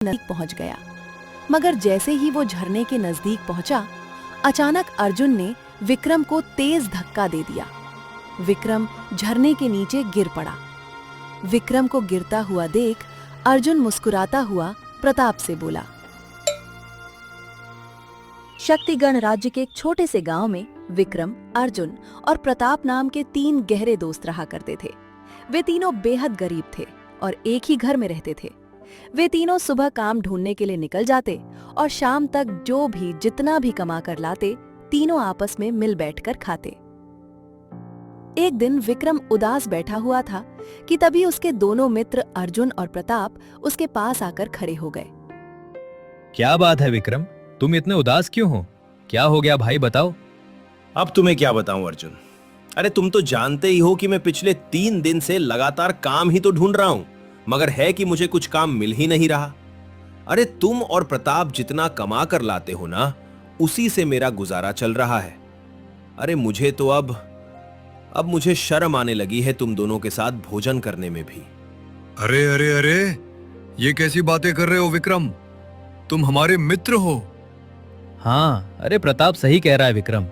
नजदीक पहुंच गया। मगर जैसे ही वो झरने के नजदीक पहुंचा, अचानक अर्जुन ने विक्रम को तेज धक्का दे दिया। विक्रम झरने के नीचे गिर पड़ा। विक्रम को गिरता हुआ देख अर्जुन मुस्कुराता हुआ प्रताप से बोला। शक्तिगण राज्य के एक छोटे से गांव में विक्रम, अर्जुन और प्रताप नाम के 3 गहरे दोस्त रहा करते थे। वे तीनों बेहद गरीब थे और एक ही घर में रहते थे। वे तीनों सुबह काम ढूंढने के लिए निकल जाते और शाम तक जो भी जितना भी कमा कर लाते, तीनों आपस में मिल बैठकर खाते। एक दिन विक्रम उदास बैठा हुआ था कि तभी उसके दोनों मित्र अर्जुन और प्रताप उसके पास आकर खड़े हो गए। क्या बात है विक्रम, तुम इतने उदास क्यों हो? क्या हो गया भाई, बताओ। अब तुम्हें क्या बताऊं अर्जुन। अरे तुम तो जानते ही हो कि मैं पिछले 3 दिन से लगातार काम ही तो ढूंढ रहा हूं, मगर है कि मुझे कुछ काम मिल ही नहीं रहा। अरे तुम और प्रताप जितना कमा कर लाते हो ना, उसी से मेरा गुजारा चल रहा है। अरे मुझे तो अब मुझे शर्म आने लगी है तुम दोनों के साथ भोजन करने में भी। अरे अरे अरे, ये कैसी बातें कर रहे हो विक्रम? तुम हमारे मित्र हो। हाँ, अरे प्रताप सही कह रहा है विक्रम।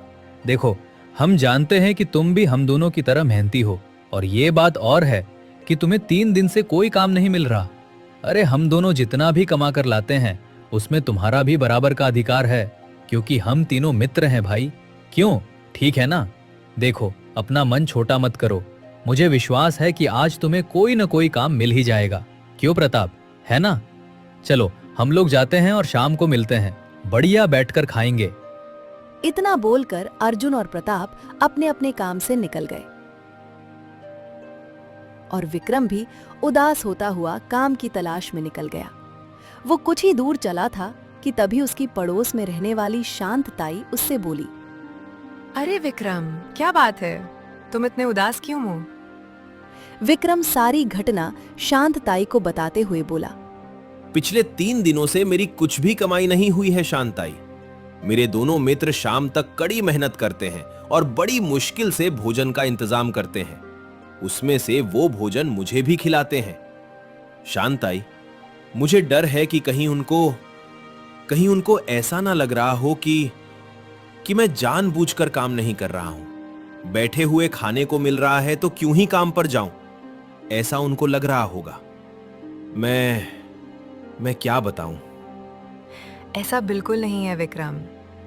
देखो, हम जानते हैं कि तुम भी हम दोनों की तरह मेहनती हो, और ये बात और है कि तुम्हें 3 दिन से कोई काम नहीं मिल रहा। अरे हम दोनों जितना भी कमा कर लाते हैं, उसमें तुम्हारा भी बराबर का अधिकार है, क्योंकि हम तीनों मित्र हैं भाई। क्यों, ठीक है ना? देखो, अपना मन छोटा मत करो। मुझे विश्वास है कि आज तुम्हें कोई न कोई काम मिल ही जाएगा। क्यों प्रताप, है ना? चलो हम लोग जाते हैं और शाम को मिलते हैं, बढ़िया बैठकर खाएंगे। इतना बोलकर अर्जुन और प्रताप अपने अपने काम से निकल गए और विक्रम भी उदास होता हुआ काम की तलाश में निकल गया। वो कुछ ही दूर चला था कि तभी उसकी पड़ोस में रहने वाली शांत ताई उससे बोली। अरे विक्रम, क्या बात है? तुम इतने उदास क्यों हो? विक्रम सारी घटना शांत ताई को बताते हुए बोला। पिछले 3 दिनों से मेरी कुछ भी कमाई नहीं हुई है शांताई। मेरे दोनों मित्र शाम तक कड़ी मेहनत करते हैं और बड़ी मुश्किल से भोजन का इंतजाम करते हैं। उसमें से वो भोजन मुझे भी खिलाते हैं। शांताई, मुझे डर है कि कहीं उनको ऐसा ना लग रहा हो कि मैं जानबूझकर काम नहीं कर रहा हूं। बैठे हुए खाने को मिल रहा है तो क्यों ही काम पर जाऊं, ऐसा उनको लग रहा होगा। मैं क्या बताऊं। ऐसा बिल्कुल नहीं है विक्रम।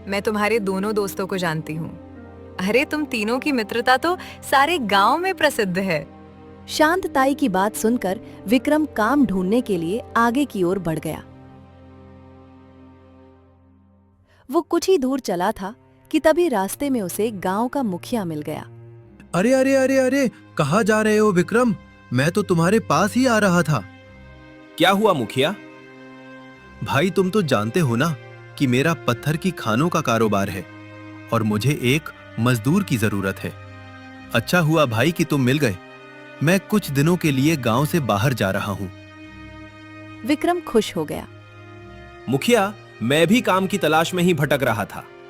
मैं तुम्हारे दोनों दोस्तों को जानती हूँ। अरे तुम तीनों की मित्रता तो सारे गांव में प्रसिद्ध है। शांत ताई की बात सुनकर विक्रम काम ढूंढने के लिए आगे की ओर बढ़ गया। वो कुछ ही दूर चला था कि तभी रास्ते में उसे गांव का मुखिया मिल गया। अरे अरे अरे अरे, कहाँ जा रहे हो विक्रम? मैं तो तुम्हारे पास ही आ रहा था। क्या हुआ मुखिया? भाई तुम तो जानते हो ना कि मेरा पत्थर की खानों का कारोबार है और मुझे एक मजदूर की जरूरत है। अच्छा हुआ भाई कि तुम मिल गए। मैं कुछ दिनों के लिए गांव से बाहर जा रहा हूँ। विक्रम खुश हो गया। मुखिया, मैं भी काम की तलाश में ही भटक रहा था।